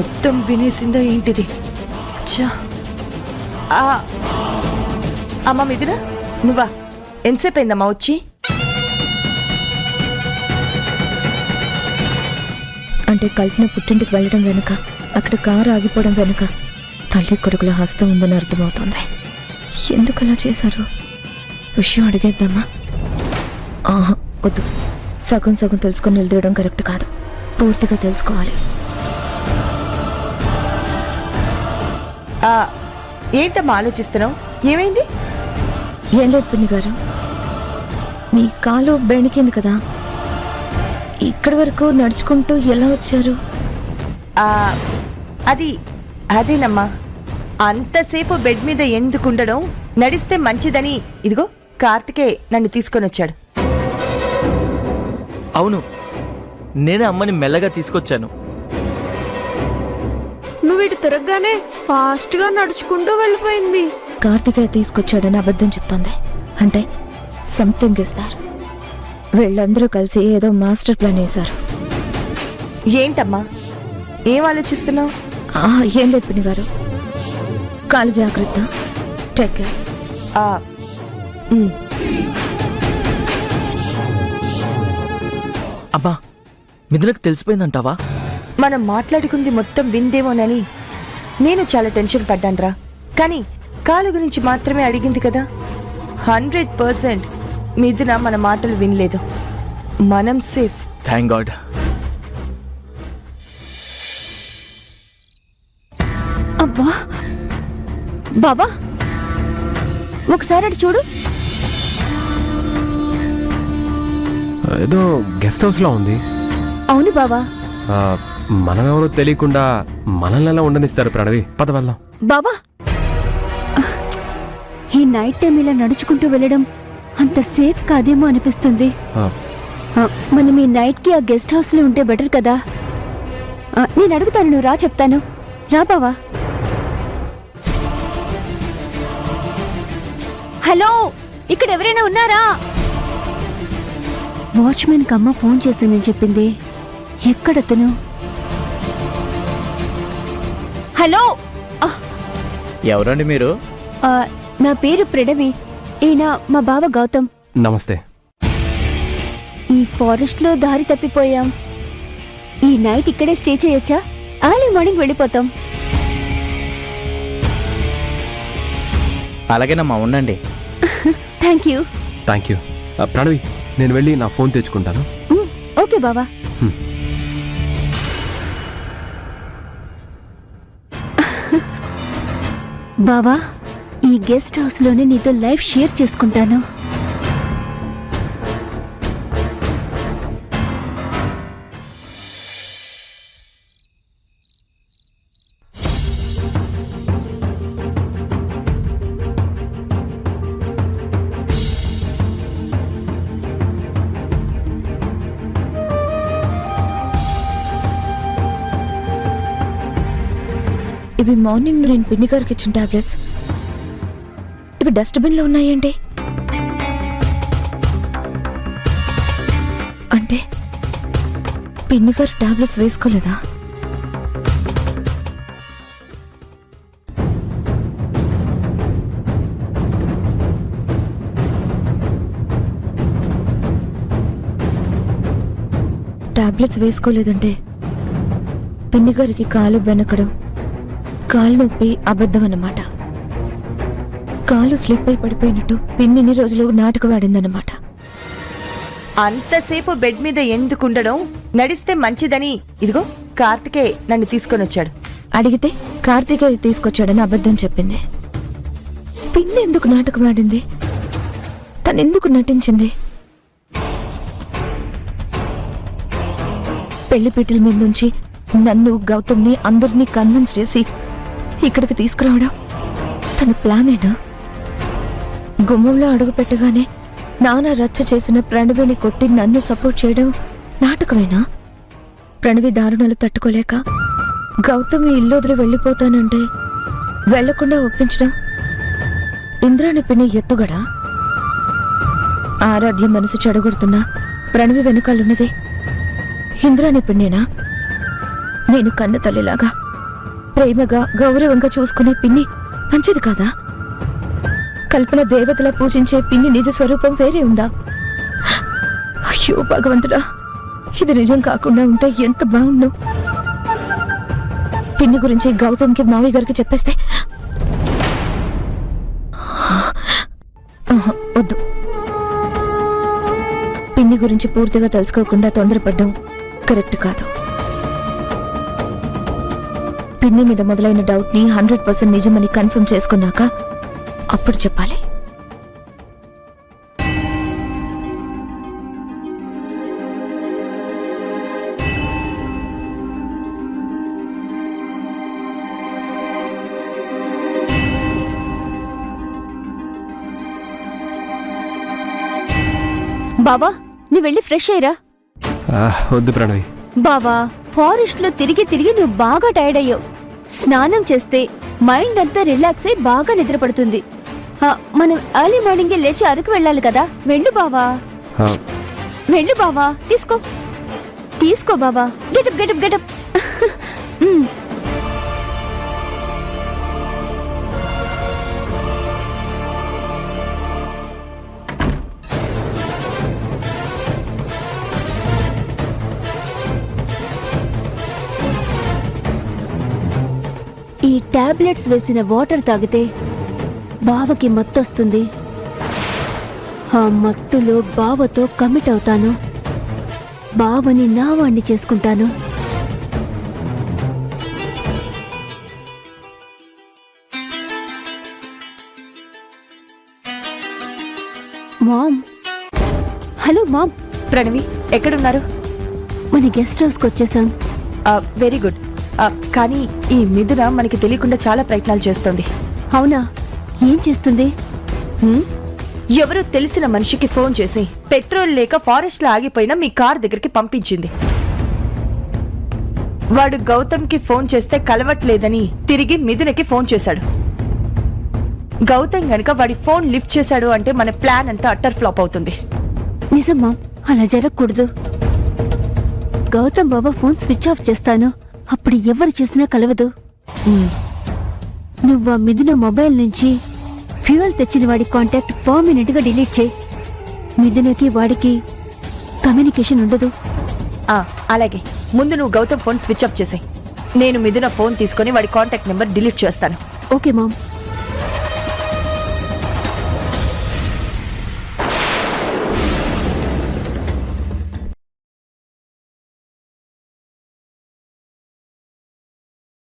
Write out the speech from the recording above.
మొత్తం వినేసిందా ఏంటిది? అమ్మ మిథున, నువ్వా? ఎంతసేపు అయిందమ్మా వచ్చి? అంటే కల్పన పుట్టింటికి వెళ్ళడం వెనుక, అక్కడ కారు ఆగిపోవడం వెనుక తల్లి కొడుకుల హస్తం ఉందని అర్థమవుతోంది. ఎందుకు అలా చేశారు? విషయం అడిగేద్దామా? ఆహా, వద్దు. సగం సగం తెలుసుకొని నిలదీయడం కరెక్ట్ కాదు. పూర్తిగా తెలుసుకోవాలి. ఏంటమ్మా ఆలోచిస్తున్నావు? ఏమైంది? ఏం లేదు పిన్ని గారు, మీ కాలు బెణికింది కదా, ఇక్కడి వరకు నడుచుకుంటూ ఎలా వచ్చారు? అదేనమ్మా, అంతసేపు బెడ్ మీద ఎందుకు ఉండడం, నడిస్తే మంచిదని ఇదిగో కార్తికే నన్ను తీసుకొని వచ్చాడు. అవును, నేనే అమ్మని మెల్లగా తీసుకొచ్చాను. నువ్వు ఇటు తిరగగానే ఫాస్ట్ గా నడుచుకుంటూ వెళ్ళిపోయింది. కార్తికేయ తీసుకొచ్చాడని అబద్ధం చెప్తోంది. అంటే సంథింగ్ ఇస్తారు. వీళ్ళందరూ కలిసి ఏదో మాస్టర్ ప్లాన్ వేశారు. ఏంటమ్మా ఏం ఆలోచిస్తున్నావు? ఏం లేదు పిన్ని గారు, కాలు జాగ్రత్త. Take care. అమ్మా, మిథునకు తెలిసిపోయిందంటావా? మనం మాట్లాడుకుంది మొత్తం విందేమోనని నేను చాలా టెన్షన్ పడ్డాన్రా. కానీ కాలు గురించి మాత్రమే అడిగింది కదా. 100% మిథున మన మాటలు వినలేదు. మనం సేఫ్. Thank God. అబ్బా బాబా, ఒకసారి అటు చూడు. ఏదో గెస్ట్ హౌస్ లో ఉంది. అవును బావా. మనమెవరో తెలియకుండా మనల్ని ఎలా ఉండనిస్తారు ప్రణవి? పద వెళ్దాం. బావా, ఈ నైట్ టైం ఇలా నడుచుకుంటూ వెళ్ళడం అంత సేఫ్ కాదేమో అనిపిస్తుంది. మనం ఈ నైట్ కి ఆ గెస్ట్ హౌస్ లో ఉంటే బెటర్ కదా. నేను అడుగుతాను, నువ్వు రా, చెప్తాను. రా బావా. హలో, ఇక్కడ ఎవరైనా ఉన్నారా? వాచ్మెన్ కి అమ్మ ఫోన్ చేశానని చెప్పింది. ఎక్కడతను? హలో, ఎవరండి మీరు? నా పేరు ప్రణవి. ఈయన మా బావ గౌతమ్. నమస్తే. ఈ ఫారెస్ట్ లో దారి తప్పిపోయాం. ఈ నైట్ ఇక్కడే స్టే చేయొచ్చా? ఎర్లీ మార్నింగ్ వెళ్ళిపోతాం. అలాగేనమ్మా, ఉండండి. Thank you. Thank you. Pranavi, నేను వెళ్ళి నా ఫోన్ తెచ్చుకుంటాను. ఓకే బావా. బావా, ఈ గెస్ట్ హౌస్ లోనే నీతో లైఫ్ షేర్ చేసుకుంటాను. ఇవి మార్నింగ్ నేను పిన్ని గారికి ఇచ్చిన టాబ్లెట్స్. ఇవి డస్ట్బిన్ లో ఉన్నాయండి. అంటే పిన్ని గారు టాబ్లెట్స్ వేసుకోలేదా? టాబ్లెట్స్ వేసుకోలేదంటే పిన్ని గారికి కాలు బెనకడం, కాలు నొప్పి అబద్ధం అన్నమాట. కాలు స్లిప్ అయి పడిపోయినట్టు పిన్నిన్ని రోజులు నాటకం ఆడిందన్నమాట. అంతసేపు బెడ్ మీద ఎందుకు ఉండడం, నడిస్తే మంచిదని ఇదిగో కార్తికే నన్ను తీసుకొని వచ్చాడు. అడిగితే కార్తికేయ తీసుకొచ్చాడని అబద్ధం చెప్పింది. పిన్ని ఎందుకు నాటకం ఆడింది? తనెందుకు నటించింది? పెళ్లిపీటల మీద నుంచి నన్ను, గౌతమ్ని, అందరినీ కన్విన్స్ చేసి ఇక్కడికి తీసుకురావడం తన ప్లానేనా? గుమ్మంలో అడుగు పెట్టగానే నాన్న రచ్చ చేసిన ప్రణవిని కొట్టి నన్ను సపోర్ట్ చేయడం నాటకమేనా? ప్రణవి దారుణాలు తట్టుకోలేక గౌతమ్ ఇల్లు వదిలి వెళ్ళిపోతానంటే వెళ్లకుండా ఒప్పించడం ఇంద్రాని పిన్ని ఎత్తుగడా? ఆరాధ్య మనసు చెడగొడుతున్నా ప్రణవి వెనకాలన్నది ఇంద్రాని పిన్నేనా? నేను కన్న తల్లిలాగా ప్రేమగా గౌరవంగా చూసుకునే పిన్ని మంచిది కాదా? కల్పన దేవతలా పూజించే పిన్ని నిజ స్వరూపం వేరే ఉందా? అయ్యో భగవంతుడా, ఇది నిజం కాకుండా ఉంటే ఎంత బాగుండు. పిన్ని గురించి గౌతమ్కి మావయ్య గారికి చెప్పేస్తే వద్దు. పిన్ని గురించి పూర్తిగా తెలుసుకోకుండా తొందరపడ్డం కరెక్ట్ కాదు. పిన్ని మీద మొదలైన డౌట్ ని 100% నిజమని కన్ఫర్మ్ చేసుకున్నాక అప్పుడు చెప్పాలి. బావా నువ్వు వెళ్ళి ఫ్రెష్ అయ్యరా. వద్దు ప్రణవి. బావా ఫారెస్ట్ లో తిరిగి తిరిగి నువ్వు బాగా టైర్డ్ అయ్యావు. స్నానం చేస్తే మైండ్ అంతా రిలాక్స్ అయి బాగా నిద్రపడుతుంది. మనం ఎర్లీ మార్నింగే లేచి అరకు వెళ్ళాలి కదా. వెళ్ళు బావా, వెళ్ళు బావా. తీసుకో తీసుకో బావా. Get up get up get up. ఈ టాబ్లెట్స్ వేసిన వాటర్ తాగితే బావకి మత్తొస్తుంది. ఆ మత్తులో బావతో కమిట్ అవుతాను. బావని నా వాణ్ణి చేసుకుంటాను. Ma'am, hello ma'am. ప్రణవి ఎక్కడున్నారు? మన గెస్ట్ హౌస్కి వచ్చేసాం. Very good. కానీ ఈ మిథున మనకి తెలియకుండా చాలా ప్రయత్నాలు చేస్తోంది. అవునా? ఏం చేస్తుంది? ఎవరో తెలిసిన మనిషికి ఫోన్ చేసి పెట్రోల్ లేక ఫారెస్ట్ లో ఆగిపోయిన మీ కార్ దగ్గరికి పంపించింది. వాడు గౌతమ్కి ఫోన్ చేస్తే కలవట్లేదని తిరిగి మిథునకి ఫోన్ చేశాడు. గౌతమ్ గనుక వాడి ఫోన్ లిఫ్ట్ చేశాడు అంటే మన ప్లాన్ అంతా అట్టర్ ఫ్లాప్ అవుతుంది. నిజం మామ్, అలా జరగకూడదు. గౌతమ్ బాబా ఫోన్ స్విచ్ ఆఫ్ చేస్తాను. అప్పుడు ఎవరు చేసినా కలవదు. నువ్వు ఆ మిథున మొబైల్ నుంచి ఫ్యూయల్ తెచ్చిన వాడి కాంటాక్ట్ పర్మనెంట్ గా డిలీట్ చేయి. మిథునకి వాడికి కమ్యూనికేషన్ ఉండదు. అలాగే. ముందు నువ్వు గౌతమ్ ఫోన్ స్విచ్ ఆఫ్ చేసాయి. నేను మిథున ఫోన్ తీసుకొని వాడి కాంటాక్ట్ నెంబర్ డిలీట్ చేస్తాను. Okay ma'am.